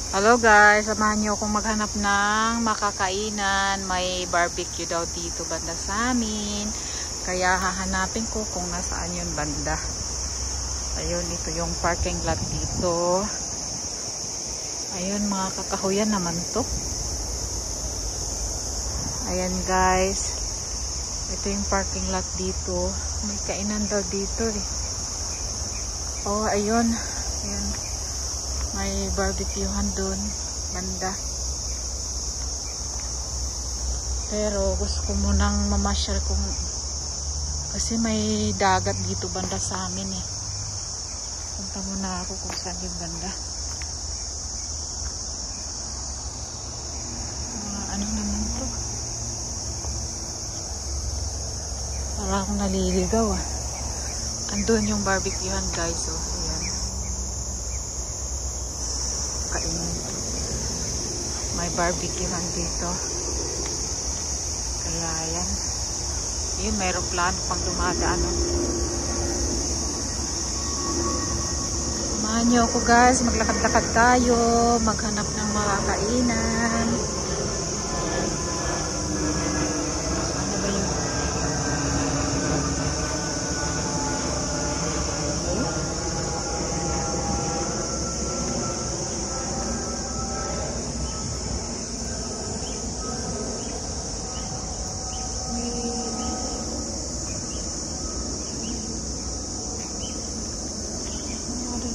Hello guys, samahan niyo akong maghanap ng makakainan. May barbecue daw dito banda sa amin. Kaya hahanapin ko kung nasaan yun banda. Ayun, ito yung parking lot dito. Ayun, mga kakahuyan naman to. Ayan guys. Ito yung parking lot dito. May kainan daw dito eh. Oh, ayun. Ayun. May barbecuehan dun banda. Pero gusto ko munang mamasyal kung kasi may dagat dito banda sa amin eh. Punta muna ako kung saan yung banda. Ano naman to? Para akong naliligaw ah. Andun yung barbecuehan guys oh. Ayan. Kainin. May barbecuehan dito. Kaya yan. Yun, may aeroplano pang dumadaan. Samahan niyo ako guys. Maglakad-lakad tayo. Maghanap ng makakainan. Ano ba yun?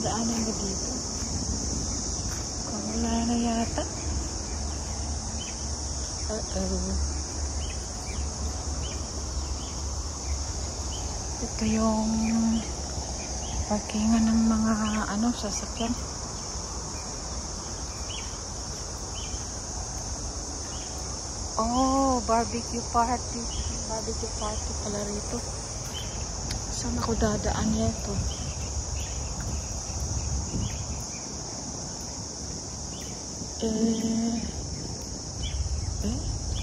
Daanan ba dito? Kung wala na yata. Ito yung parkingan ng mga sasakyan. Oh, barbecue party. Barbecue party pala rito. Saan ako dadaan nito?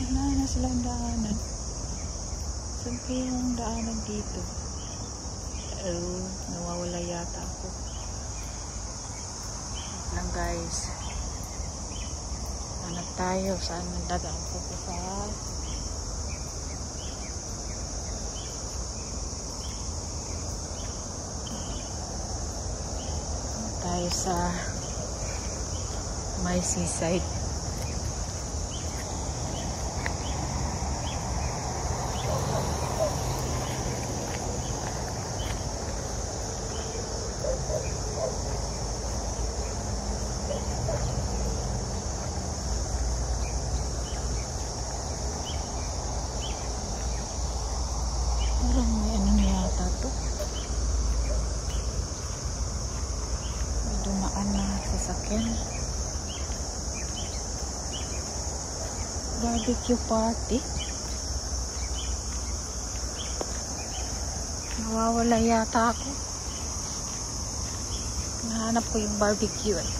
Wala na silang daanan. Saan kaya yung daanan dito? Nawawala yata ako. Wait lang guys. Hanap tayo saan dadaan ko sa tayo sa may seaside. Parang may ano na yata to. May dumaan na sasakyan. Barbecue party. Nawawala yata ako. Nahanap ko yung barbecue eh.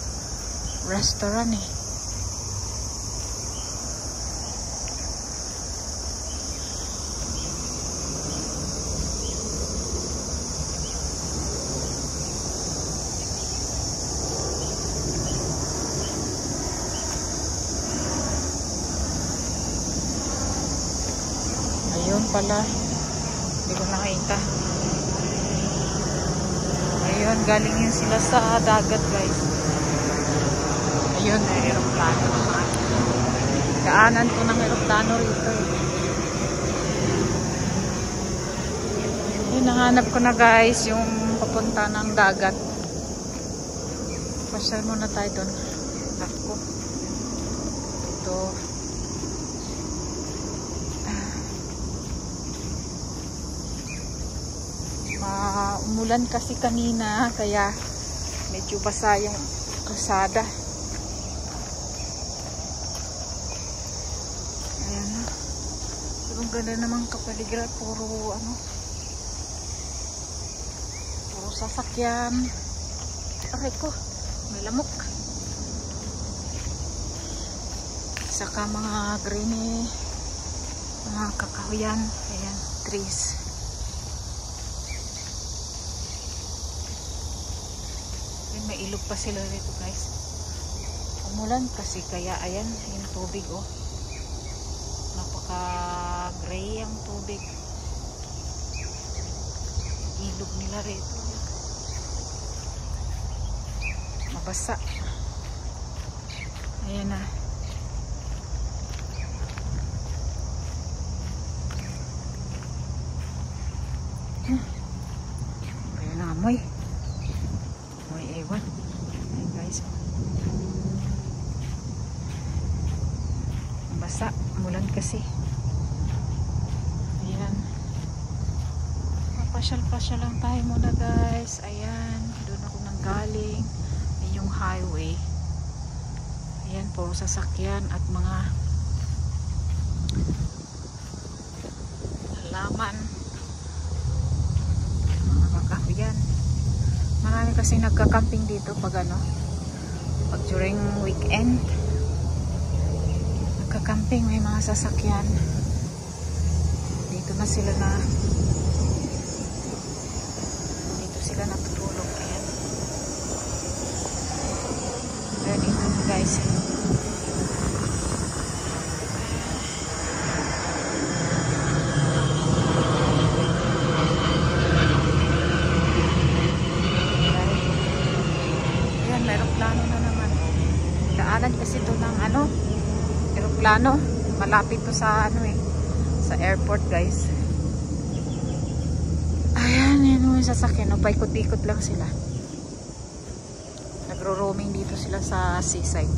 Restaurant eh. Ayun pala. Hindi ko nakita. Ayun, galing yun sila sa dagat guys. Ayun, aeroplano. Daanan ko ng aeroplano rito. Ayun, nahanap ko na guys yung papunta ng dagat. Pasyal muna tayo doon. Ako. Ito. Umulan kasi kanina kaya medyo basa yung kalsada. Ayan na. Pero ang ganda naman kapaligiran. Puro sasakyan. Aray ko, may lamok. Saka mga green mga kakahuyan. Ayan, trees. May ilog pa sila rito guys. Umulan kasi kaya ayan yung tubig oh. Napaka gray ang tubig. Ilog nila rito. Mabasa. Ayan na. Ayan na amoy. Amoy ewan. Ayan guys. Basa. Mulan kasi. Ayan. Pasyal-pasyal lang tayo muna guys. Ayan. Doon ako nanggaling. Ayan yung highway. Ayan po. Sasakyan at mga halaman. Mga kakahuyan. Marami kasi nagka-camping dito pag ano. Pag during weekend. Nagka-camping. May mga sasakyan. Dito na sila na natutulog. Ayan. Ayan dito guys. Ayan, may aeroplano na naman. Daanan kasi ito ng ano, aeroplano. Malapit to sa ano eh, sa airport guys. Ayan, yun yung sasakyan. No? Paikot-ikot lang sila. Nagro-roaming dito sila sa seaside.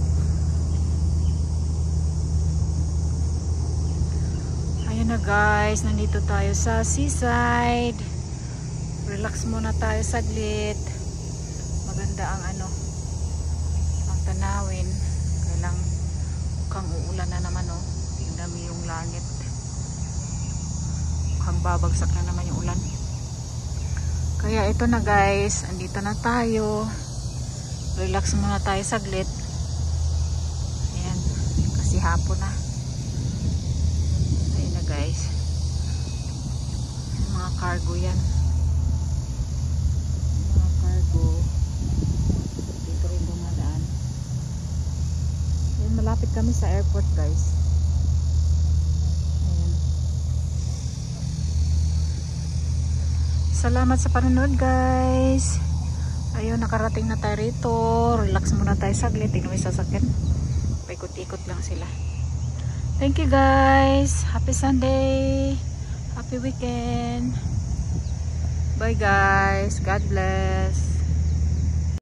Ayan na guys. Nandito tayo sa seaside. Relax muna tayo saglit. Maganda ang ano, ang tanawin. Kailang mukhang uulan na naman oh. Tingnan mo yung langit. Mukhang babagsak na naman yung ulan. Kaya ito na guys, andito na tayo. Relax muna tayo saglit. Ayan, kasi hapon na. Ayan na guys. Mga cargo yan. Mga cargo. Dito rin dumadaan. Ayan, malapit kami sa airport guys. Salamat sa panonood guys. Ayun, nakarating na tayo rito. Relax muna tayo saglit. Tingnan mo yung sasakyan. Paikot-ikot lang sila. Thank you guys. Happy Sunday. Happy weekend. Bye guys. God bless.